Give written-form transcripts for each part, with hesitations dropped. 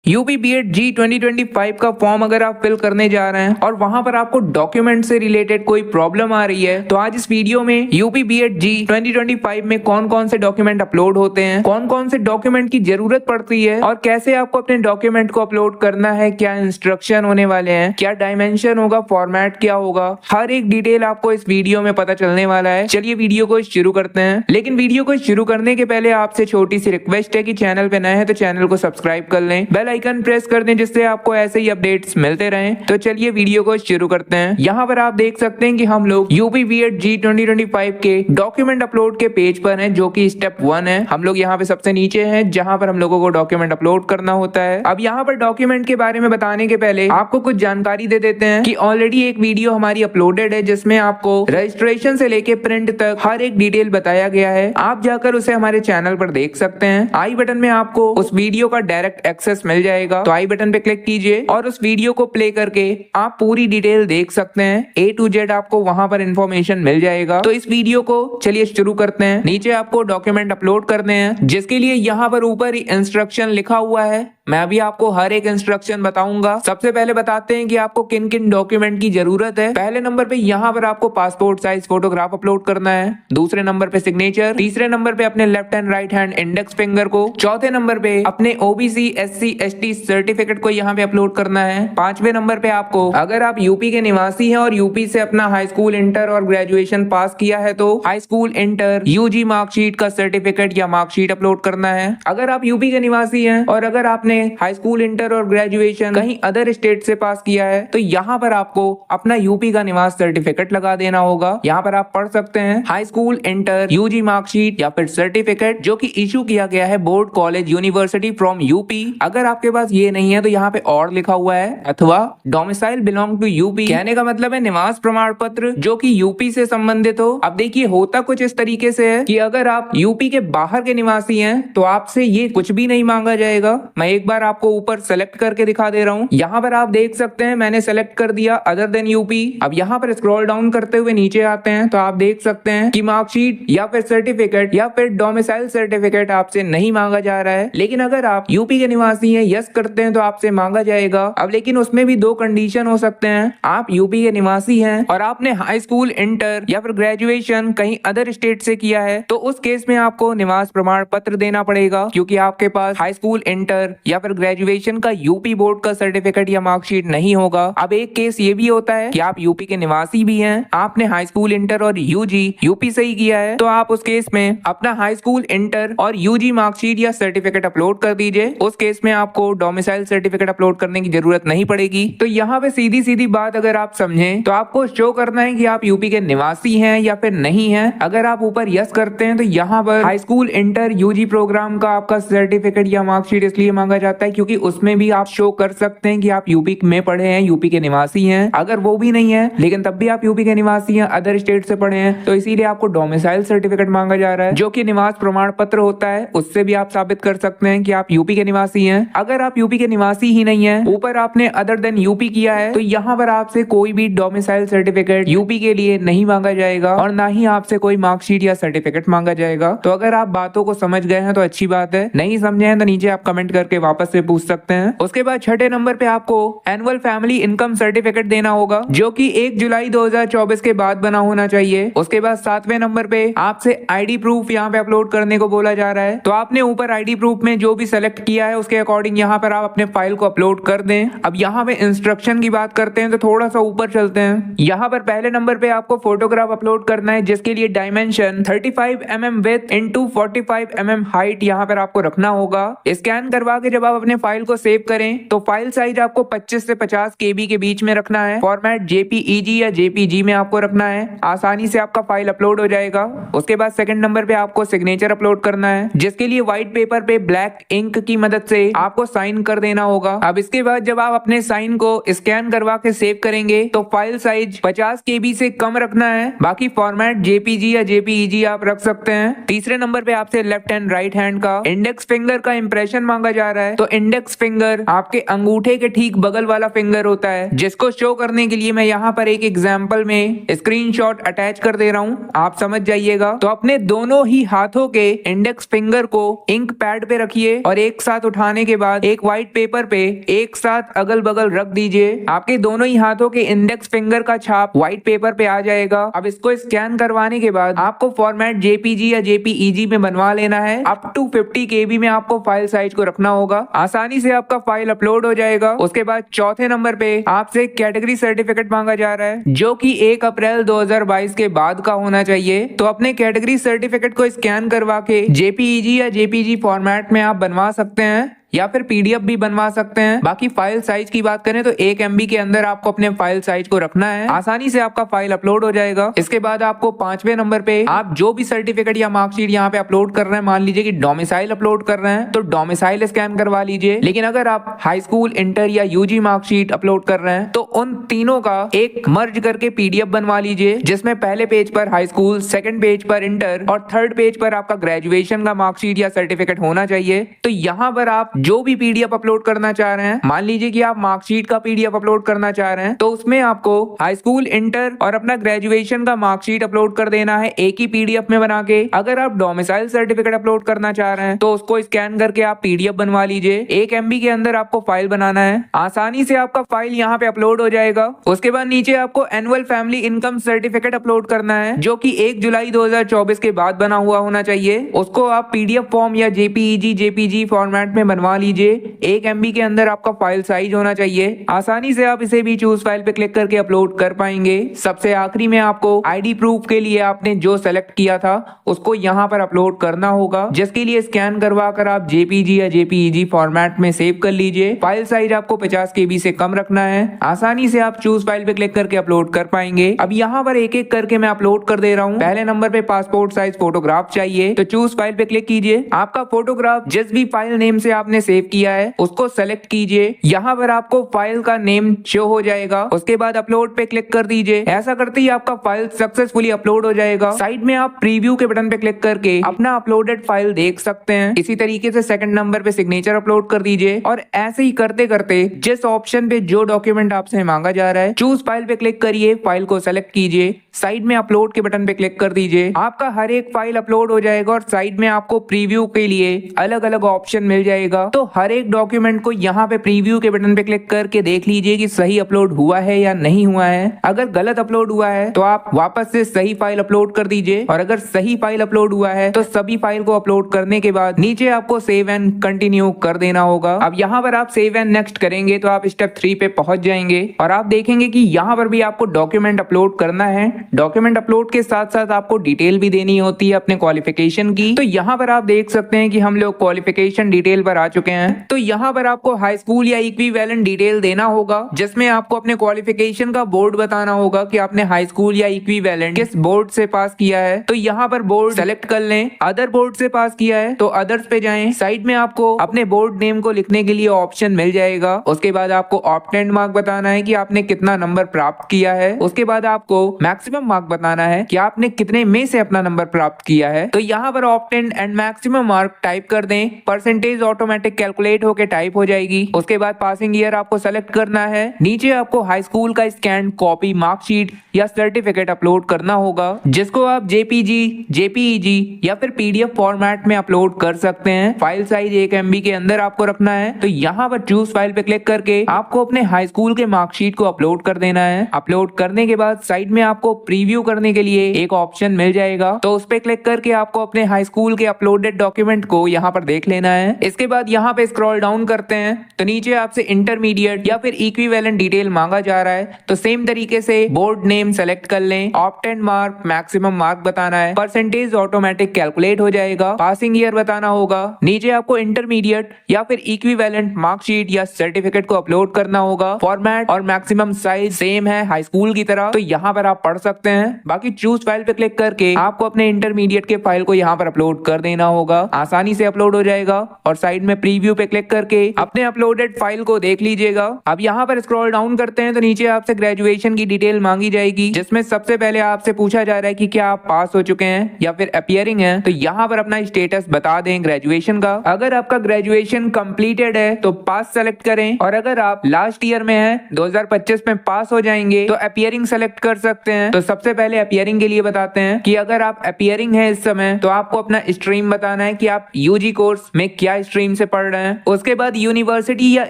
UP BEd जी 2025 का form अगर आप फिल करने जा रहे हैं और वहां पर आपको डॉक्यूमेंट से रिलेटेड कोई प्रॉब्लम आ रही है, तो आज इस वीडियो में यूपी बीएड जी 2025 में कौन कौन से डॉक्यूमेंट अपलोड होते हैं, कौन कौन से डॉक्यूमेंट की जरूरत पड़ती है और कैसे आपको अपने डॉक्यूमेंट को अपलोड करना है, क्या इंस्ट्रक्शन होने वाले हैं, क्या डायमेंशन होगा, फॉर्मेट क्या होगा, हर एक डिटेल आपको इस वीडियो में पता चलने वाला है। चलिए वीडियो को शुरू करते हैं। लेकिन वीडियो को शुरू करने के पहले आपसे छोटी सी रिक्वेस्ट है कि चैनल पे नए हैं तो चैनल को सब्सक्राइब कर लें, बेल आइकन प्रेस कर दें जिससे आपको ऐसे ही अपडेट्स मिलते रहें। तो चलिए वीडियो को शुरू करते हैं। यहाँ पर आप देख सकते हैं कि हम लोग यूपी बीएड जी 2025 के डॉक्यूमेंट अपलोड के पेज पर हैं, जो कि स्टेप 1 है। हम लोग यहाँ पे सबसे नीचे हैं जहाँ पर हम लोगों को डॉक्यूमेंट अपलोड करना होता है। अब यहाँ पर डॉक्यूमेंट के बारे में बताने के पहले आपको कुछ जानकारी दे देते हैं कि ऑलरेडी एक वीडियो हमारी अपलोडेड है जिसमें आपको रजिस्ट्रेशन से लेके प्रिंट तक हर एक डिटेल बताया गया है। आप जाकर उसे हमारे चैनल पर देख सकते हैं। आई बटन में आपको उस वीडियो का डायरेक्ट एक्सेस मिल जाएगा, तो आई बटन पे क्लिक कीजिए और उस वीडियो को प्ले करके आप पूरी डिटेल देख सकते हैं। A to Z आपको वहां पर इंफॉर्मेशन मिल जाएगा। तो इस वीडियो को चलिए शुरू करते हैं। नीचे आपको डॉक्यूमेंट अपलोड करने हैं, जिसके लिए यहाँ पर ऊपर ही इंस्ट्रक्शन लिखा हुआ है। मैं अभी आपको हर एक इंस्ट्रक्शन बताऊंगा। सबसे पहले बताते हैं कि आपको किन किन डॉक्यूमेंट की जरूरत है। पहले नंबर पे यहाँ पर आपको पासपोर्ट साइज फोटोग्राफ अपलोड करना है। दूसरे नंबर पे सिग्नेचर, तीसरे नंबर पे अपने left and right hand index finger को, चौथे नंबर पे अपने ओबीसी एससी एसटी सर्टिफिकेट को यहाँ पे अपलोड करना है। पांचवें नंबर पे आपको, अगर आप यूपी के निवासी हैं और यूपी से अपना हाई स्कूल इंटर और ग्रेजुएशन पास किया है, तो high school inter UG marksheet का सर्टिफिकेट या मार्कशीट अपलोड करना है। अगर आप यूपी के निवासी हैं और अगर आपने हाई स्कूल इंटर और ग्रेजुएशन कहीं अदर स्टेट से पास किया है, तो यहाँ पर आपको अपना यूपी का निवास सर्टिफिकेट लगा देना होगा। यहाँ पर आप पढ़ सकते हैं high school inter UG marksheet या फिर सर्टिफिकेट जो कि इशू किया गया है board college university from UP. अगर आपके पास ये नहीं है तो यहाँ पे और लिखा हुआ है अथवा डोमिसाइल बिलोंग टू यूपी। कहने का मतलब है निवास प्रमाण पत्र जो कि यूपी से संबंधित हो। अब देखिए होता कुछ इस तरीके से है कि अगर आप यूपी के बाहर के निवासी हैं तो आपसे ये कुछ भी नहीं मांगा जाएगा। मैं एक बार आपको ऊपर सेलेक्ट करके दिखा दे रहा हूँ। यहाँ पर आप देख सकते हैं मैंने सेलेक्ट कर दिया अदर देन यूपी। अब यहाँ पर स्क्रॉल डाउन करते हुए नीचे आते हैं तो आप देख सकते हैं कि मार्कशीट या फिर सर्टिफिकेट या फिर डोमिसाइल सर्टिफिकेट आपसे नहीं मांगा जा रहा है। लेकिन अगर आप यूपी के निवासी हैं, यस करते हैं, तो आपसे मांगा जाएगा। अब लेकिन उसमें भी दो कंडीशन हो सकते हैं। आप यूपी के निवासी हैं और आपने हाई स्कूल इंटर या फिर ग्रेजुएशन कहीं अदर स्टेट से किया है, तो उस केस में आपको निवास प्रमाण पत्र देना पड़ेगा, क्योंकि आपके पास हाई स्कूल इंटर या फिर ग्रेजुएशन का यूपी बोर्ड का सर्टिफिकेट या मार्कशीट नहीं होगा। अब एक केस ये भी होता है कि आप यूपी के निवासी भी हैं, आपने हाई स्कूल इंटर और यूजी यूपी से ही किया है, तो आप उस केस में अपना हाई स्कूल इंटर और यूजी मार्कशीट या सर्टिफिकेट अपलोड कर दीजिए। उस केस में आपको डोमिसाइल सर्टिफिकेट अपलोड करने की जरूरत नहीं पड़ेगी। तो यहाँ पे सीधी सीधी बात अगर आप समझें तो आपको शो करना है कि आप यूपी के निवासी हैं या फिर नहीं हैं। अगर आप ऊपर यस करते हैं तो यहाँ पर high school inter UG programme का आपका सर्टिफिकेट या मार्कशीट इसलिए मांगा जाता है क्योंकि उसमें भी आप शो कर सकते हैं कि आप यूपी में पढ़े हैं, यूपी के निवासी हैं। अगर वो भी नहीं है लेकिन तब भी आप यूपी के निवासी हैं, अदर स्टेट से पढ़े हैं, तो इसीलिए आपको डोमिसाइल सर्टिफिकेट मांगा जा रहा है, जो कि निवास प्रमाण पत्र होता है। उससे भी आप साबित कर सकते हैं कि आप यूपी के निवासी हैं। अगर आप यूपी के निवासी ही नहीं है, ऊपर आपने अदर देन यूपी किया है, तो यहाँ पर आपसे कोई भी डोमिसाइल सर्टिफिकेट यूपी के लिए नहीं मांगा जाएगा और ना ही आपसे कोई मार्कशीट या सर्टिफिकेट मांगा जाएगा। तो अगर आप बातों को समझ गए हैं तो अच्छी बात है, नहीं समझे हैं तो नीचे आप कमेंट करके वापस से पूछ सकते हैं। उसके बाद छठे नंबर पे आपको एनुअल फैमिली इनकम सर्टिफिकेट देना होगा, जो कि 1 जुलाई 2024 के बाद बना होना चाहिए। उसके बाद 7वें नंबर पे आपसे आईडी प्रूफ यहाँ पे अपलोड करने को बोला जा रहा है। तो आपने ऊपर आईडी प्रूफ में जो भी सेलेक्ट किया है उसके अकॉर्डिंग यहाँ पर आप अपने फाइल को अपलोड कर दें। अब यहाँ पे इंस्ट्रक्शन की बात करते हैं तो थोड़ा सा ऊपर चलते हैं। यहाँ पर पहले नंबर पे आपको फोटोग्राफ अपलोड करना है, जिसके लिए dimension 35 mm width into 45 mm height यहाँ पर आपको रखना होगा। स्कैन करवा के जब आप अपने फाइल को सेव करें तो फाइल साइज आपको 25 से 50 KB के बीच में रखना है। फॉर्मेट JPEG या JPG में आपको रखना है, आसानी से आपका फाइल अपलोड हो जाएगा। उसके बाद सेकंड नंबर पे आपको सिग्नेचर अपलोड करना है, जिसके लिए व्हाइट पेपर पे ब्लैक इंक की मदद से आपको साइन कर देना होगा। अब इसके बाद जब आप अपने साइन को स्कैन करवा के सेव करेंगे तो फाइल साइज 50 KB से कम रखना है। बाकी फॉर्मेट JPG या JPEG आप रख सकते हैं। तीसरे नंबर पे आपसे लेफ्ट एंड राइट हैंड का इंडेक्स फिंगर का इंप्रेशन मांगा जा रहा है तो इंडेक्स फिंगर आपके अंगूठे के ठीक बगल वाला फिंगर होता है, जिसको शो करने के लिए मैं यहाँ पर एक एग्जाम्पल में स्क्रीनशॉट अटैच कर दे रहा हूँ, आप समझ जाइएगा। तो अपने दोनों ही हाथों के इंडेक्स फिंगर को इंक पैड पे रखिए और एक साथ उठाने के बाद एक व्हाइट पेपर पे एक साथ अगल बगल रख दीजिए। आपके दोनों ही हाथों के इंडेक्स फिंगर का छाप व्हाइट पेपर पे आ जाएगा। अब इसको स्कैन करवाने के बाद आपको फॉर्मेट जेपीजी या जेपीईजी में बनवा लेना है। अप टू 50 KB में आपको फाइल साइज को रखना होगा, आसानी से आपका फाइल अपलोड हो जाएगा। उसके बाद चौथे नंबर पे आपसे कैटेगरी सर्टिफिकेट मांगा जा रहा है, जो कि 1 अप्रैल 2022 के बाद का होना चाहिए। तो अपने कैटेगरी सर्टिफिकेट को स्कैन करवा के जेपीईजी या जेपीजी फॉर्मेट में आप बनवा सकते हैं या फिर पीडीएफ भी बनवा सकते हैं। बाकी फाइल साइज की बात करें तो 1 MB के अंदर आपको अपने फाइल साइज को रखना है, आसानी से आपका फाइल अपलोड हो जाएगा। इसके बाद आपको 5वें नंबर पे आप जो भी सर्टिफिकेट या मार्कशीट यहाँ पे अपलोड कर रहे हैं, मान लीजिए कि डोमिसाइल अपलोड कर रहे हैं तो डोमिसाइल स्कैन करवा लीजिए। लेकिन अगर आप हाई स्कूल, इंटर या यूजी मार्कशीट अपलोड कर रहे हैं तो उन तीनों का एक मर्ज करके पीडीएफ बनवा लीजिए, जिसमें पहले पेज पर हाई स्कूल, सेकंड पेज पर इंटर और थर्ड पेज पर आपका ग्रेजुएशन का मार्कशीट या सर्टिफिकेट होना चाहिए। तो यहाँ पर आप जो भी पीडीएफ अपलोड करना चाह रहे हैं, मान लीजिए कि आप मार्कशीट का पीडीएफ अपलोड करना चाह रहे हैं तो उसमें आपको हाई स्कूल, इंटर और अपना ग्रेजुएशन का मार्कशीट अपलोड कर देना है एक ही पीडीएफ में बना के। अगर आप डोमिसाइल सर्टिफिकेट अपलोड करना चाह रहे हैं तो उसको स्कैन करके आप पीडीएफ बनवा लीजिए। 1 MB के अंदर आपको फाइल बनाना है, आसानी से आपका फाइल यहाँ पे अपलोड हो जाएगा। उसके बाद नीचे आपको annual family income certificate upload करना है, जो कि 1 जुलाई 2024 के बाद बना हुआ होना चाहिए। उसको आप पीडीएफ फॉर्म या जेपीईजी, जेपीजी फॉर्मेट में बनवा लीजिए। 1 MB के अंदर आपका फाइल साइज होना चाहिए, आसानी से आप इसे भी चूज फाइल पे क्लिक करके अपलोड कर पाएंगे। सबसे आखिरी में आपको आईडी प्रूफ के लिए आपने जो सेलेक्ट किया था उसको यहाँ पर अपलोड करना होगा, जिसके लिए स्कैन करवा कर आप जेपीजी या जेपीईजी फॉर्मेट में सेव कर लीजिए। फाइल साइज आपको 50 KB से कम रखना है, आसानी से आप चूज फाइल पे क्लिक करके अपलोड कर पाएंगे। अब यहाँ पर एक एक करके मैं अपलोड कर दे रहा हूँ। पहले नंबर पे पासपोर्ट साइज फोटोग्राफ चाहिए, तो चूज फाइल पे क्लिक कीजिए। आपका फोटोग्राफ जिस भी फाइल नेम से आपने सेव किया है उसको सेलेक्ट कीजिए। यहाँ पर आपको फाइल का नेम शो हो जाएगा। उसके बाद अपलोड पे क्लिक कर दीजिए। ऐसा करते ही आपका फाइल सक्सेसफुली अपलोड हो जाएगा। साइड में आप प्रीव्यू के बटन पे क्लिक करके अपना अपलोडेड फाइल देख सकते हैं। इसी तरीके से सेकंड नंबर पे सिग्नेचर अपलोड कर दीजिए और ऐसे ही करते करते जिस ऑप्शन पे जो डॉक्यूमेंट आपसे मांगा जा रहा है चूज फाइल पे क्लिक करिए, फाइल को सेलेक्ट कीजिए, साइड में अपलोड के बटन पे क्लिक कर दीजिए। आपका हर एक फाइल अपलोड हो जाएगा और साइड में आपको प्रीव्यू के लिए अलग अलग ऑप्शन मिल जाएगा। तो हर एक डॉक्यूमेंट को यहाँ पे प्रीव्यू के बटन पे क्लिक करके देख लीजिए कि सही अपलोड हुआ है या नहीं हुआ है। अगर गलत अपलोड हुआ है तो आप वापस से सही फाइल अपलोड कर दीजिए, और अगर सही फाइल अपलोड हुआ है तो सभी फाइल को अपलोड करने के बाद नीचे आपको सेव एंड कंटिन्यू कर देना होगा। अब यहाँ पर आप सेव एंड नेक्स्ट करेंगे तो आप स्टेप 3 पे पहुंच जाएंगे और आप देखेंगे कि यहाँ पर भी आपको डॉक्यूमेंट अपलोड करना है। डॉक्यूमेंट अपलोड के साथ साथ आपको डिटेल भी देनी होती है अपने क्वालिफिकेशन की। तो यहाँ पर आप देख सकते हैं कि हम लोग क्वालिफिकेशन डिटेल पर आ चुके हैं। तो यहाँ पर आपको हाई स्कूल या इक्विवेलेंट डिटेल देना होगा, जिसमें आपको अपने क्वालिफिकेशन का बोर्ड बताना होगा कि आपने हाई स्कूल या इक्विवेलेंट किस बोर्ड से पास किया है। तो यहाँ पर बोर्ड सेलेक्ट कर लें। अदर बोर्ड से पास किया है तो अदर्स पे जाएं। साइड में आपको अपने बोर्ड नेम को लिखने के लिए ऑप्शन मिल जाएगा। उसके बाद आपको ऑप्टेंड मार्क बताना है कि आपने कितना नंबर प्राप्त किया है। उसके बाद आपको मैक्सिमम मार्क बताना है कि आपने कितने में से अपना नंबर प्राप्त किया है। तो यहाँ पर obtained and maximum mark type कर दें। परसेंटेज ऑटोमेटिक कैलकुलेट होकर टाइप हो जाएगी। उसके बाद पासिंग ईयर आपको सेलेक्ट करना है। नीचे आपको हाई स्कूल का स्कैन कॉपी मार्कशीट या सर्टिफिकेट अपलोड करना होगा, जिसको आप जेपीजी, जेपीईजी या फिर पीडीएफ फॉर्मेट में अपलोड कर सकते हैं। फाइल साइज 1 MB के अंदर आपको रखना है। तो यहाँ पर चूज फाइल पे क्लिक करके आपको अपने हाई स्कूल के मार्कशीट को अपलोड कर देना है। अपलोड करने के बाद साइड में आपको प्रीव्यू करने के लिए एक ऑप्शन मिल जाएगा, तो उस पे क्लिक करके आपको अपने हाई स्कूल के अपलोडेड डॉक्यूमेंट को यहाँ पर देख लेना है। इसके बाद यहाँ पे स्क्रॉल डाउन करते हैं तो नीचे आपसे इंटरमीडिएट या फिर इक्विवेलेंट डिटेल मांगा जा रहा है। तो सेम तरीके से बोर्ड नेम सेलेक्ट कर लें। ऑप्टेंड मार्क, मैक्सिमम मार्क बताना है। परसेंटेज ऑटोमेटिक कैलकुलेट हो जाएगा। पासिंग ईयर बताना होगा। नीचे आपको इंटरमीडिएट या फिर इक्विवेलेंट मार्कशीट या सर्टिफिकेट को अपलोड करना होगा। फॉर्मेट और मैक्सिमम साइज सेम है हाई स्कूल की तरह, तो यहाँ पर आप पढ़ सकते हैं। बाकी चूज फाइल पे क्लिक करके आपको अपने इंटरमीडिएट के फाइल को यहाँ पर अपलोड कर देना होगा। आसानी से अपलोड हो जाएगा और साइड में प्रीव्यू पे क्लिक करके अपने अपलोडेड फाइल को देख लीजिएगा। अब यहाँ पर स्क्रॉल डाउन करते हैं तो नीचे आपसे ग्रेजुएशन की डिटेल मांगी जाएगी, जिसमें सबसे पहले आपसे पूछा जा रहा है कि क्या आप पास हो चुके हैं या फिर अपीयरिंग हैं। तो यहाँ पर अपना स्टेटस बता दें ग्रेजुएशन का। अगर आपका ग्रेजुएशन कंप्लीटेड है तो पास सेलेक्ट करें, और अगर आप लास्ट ईयर में हैं 2025 में पास हो जाएंगे तो अपीयरिंग सेलेक्ट कर सकते हैं। तो सबसे पहले अपीयरिंग के लिए बताते हैं कि अगर आप अपीयरिंग है इस समय तो आपको अपना स्ट्रीम बताना है कि आप यूजी कोर्स में क्या स्ट्रीम से पढ़ रहे हैं। उसके बाद यूनिवर्सिटी या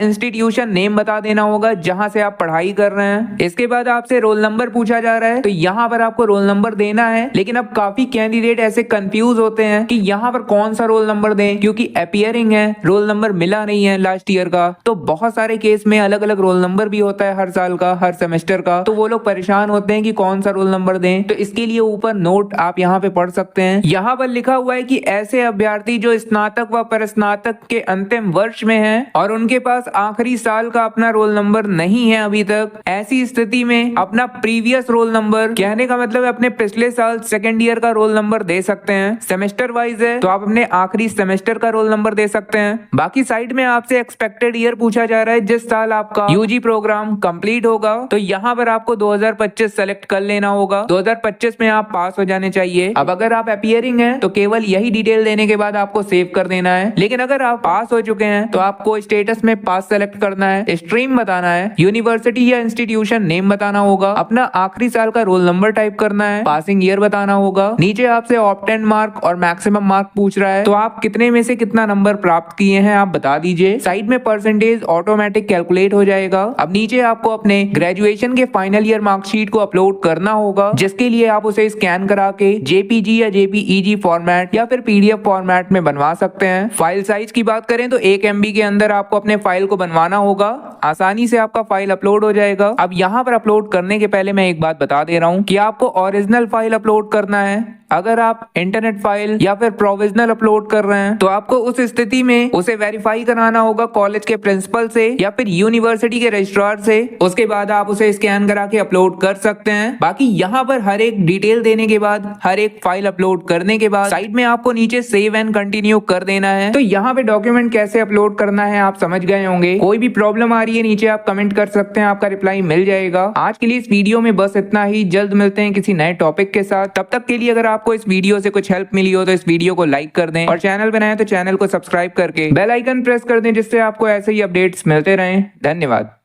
इंस्टीट्यूशन नेम बता देना होगा जहां से आप पढ़ाई कर रहे हैं। इसके बाद आपसे रोल नंबर पूछा जा रहा है, तो यहाँ पर आपको रोल नंबर देना है। लेकिन अब काफी कैंडिडेट ऐसे कंफ्यूज होते हैं कि यहाँ पर कौन सा रोल नंबर दें, क्योंकि अपीयरिंग है, रोल नंबर मिला नहीं है लास्ट ईयर का। तो बहुत सारे केस में अलग अलग रोल नंबर भी होता है हर साल का, हर सेमेस्टर का। तो वो लोग परेशान होते हैं कि कौन सा रोल नंबर दें। तो इसके लिए ऊपर नोट आप यहाँ पे पढ़ सकते हैं। यहाँ पर लिखा हुआ है कि ऐसे अभ्यर्थी जो स्नातक व परिस्नातक के अंतिम वर्ष में हैं और उनके पास आखिरी साल का अपना रोल नंबर नहीं है अभी तक, ऐसी स्थिति में अपना प्रीवियस रोल नंबर, कहने का मतलब है अपने पिछले साल सेकेंड ईयर का रोल नंबर दे सकते हैं। सेमेस्टर वाइज है तो आप अपने आखिरी सेमेस्टर का रोल नंबर दे सकते हैं। बाकी साइड में आपसे एक्सपेक्टेड ईयर पूछा जा रहा है जिस साल आपका यूजी प्रोग्राम कंप्लीट होगा। तो यहाँ पर आपको 2025 सेलेक्ट कर लेना होगा। 2025 में आप पास हो जाने चाहिए। अब अगर आप अपीयरिंग हैं तो केवल यही डिटेल देने के बाद आपको सेव कर देना है। लेकिन अगर आप पास हो चुके हैं तो आपको स्टेटस में पास सेलेक्ट करना है, स्ट्रीम बताना है, यूनिवर्सिटी या इंस्टीट्यूशन नेम बताना होगा, अपना आखिरी साल का रोल नंबर टाइप करना है, पासिंग ईयर बताना होगा। नीचे आपसे ऑप्टेंड मार्क और मैक्सिमम मार्क पूछ रहा है, तो आप कितने में से कितना नंबर प्राप्त किए हैं आप बता दीजिए। साइड में परसेंटेज ऑटोमेटिक कैलकुलेट हो जाएगा। अब नीचे आपको अपने ग्रेजुएशन के फाइनल ईयर मार्कशीट को अपलोड करना होगा, जिसके लिए आप उसे स्कैन करा के जेपीजी या जेपीईजी फॉर्मेट या फिर पीडीएफ फॉर्मेट में बनवा सकते हैं। फाइल साइज की बात करें तो 1 MB के अंदर आपको अपने फाइल को बनवाना होगा। आसानी से आपका फाइल अपलोड हो जाएगा। अब यहाँ पर अपलोड करने के पहले मैं एक बात बता दे रहा हूँ कि आपको ओरिजिनल फाइल अपलोड करना है। अगर आप इंटरनेट फाइल या फिर प्रोविजनल अपलोड कर रहे हैं तो आपको उस स्थिति में उसे वेरीफाई कराना होगा कॉलेज के प्रिंसिपल से या फिर यूनिवर्सिटी के रजिस्ट्रार से। उसके बाद आप उसे स्कैन करा के अपलोड कर सकते हैं। बाकी यहाँ पर हर एक डिटेल देने के बाद, हर एक फाइल अपलोड करने के बाद साइड में आपको नीचे सेव एंड कंटिन्यू कर देना है। तो यहाँ पे डॉक्यूमेंट कैसे अपलोड करना है आप समझ गए होंगे। कोई भी प्रॉब्लम आ रही है नीचे आप कमेंट कर सकते हैं, आपका रिप्लाई मिल जाएगा। आज के लिए इस वीडियो में बस इतना ही। जल्द मिलते हैं किसी नए टॉपिक के साथ। तब तक के लिए अगर आपको इस वीडियो से कुछ हेल्प मिली हो तो इस वीडियो को लाइक कर दें, और चैनल बनाए तो चैनल को सब्सक्राइब करके बेल आइकन प्रेस कर दें, जिससे आपको ऐसे ही अपडेट्स मिलते रहें। धन्यवाद।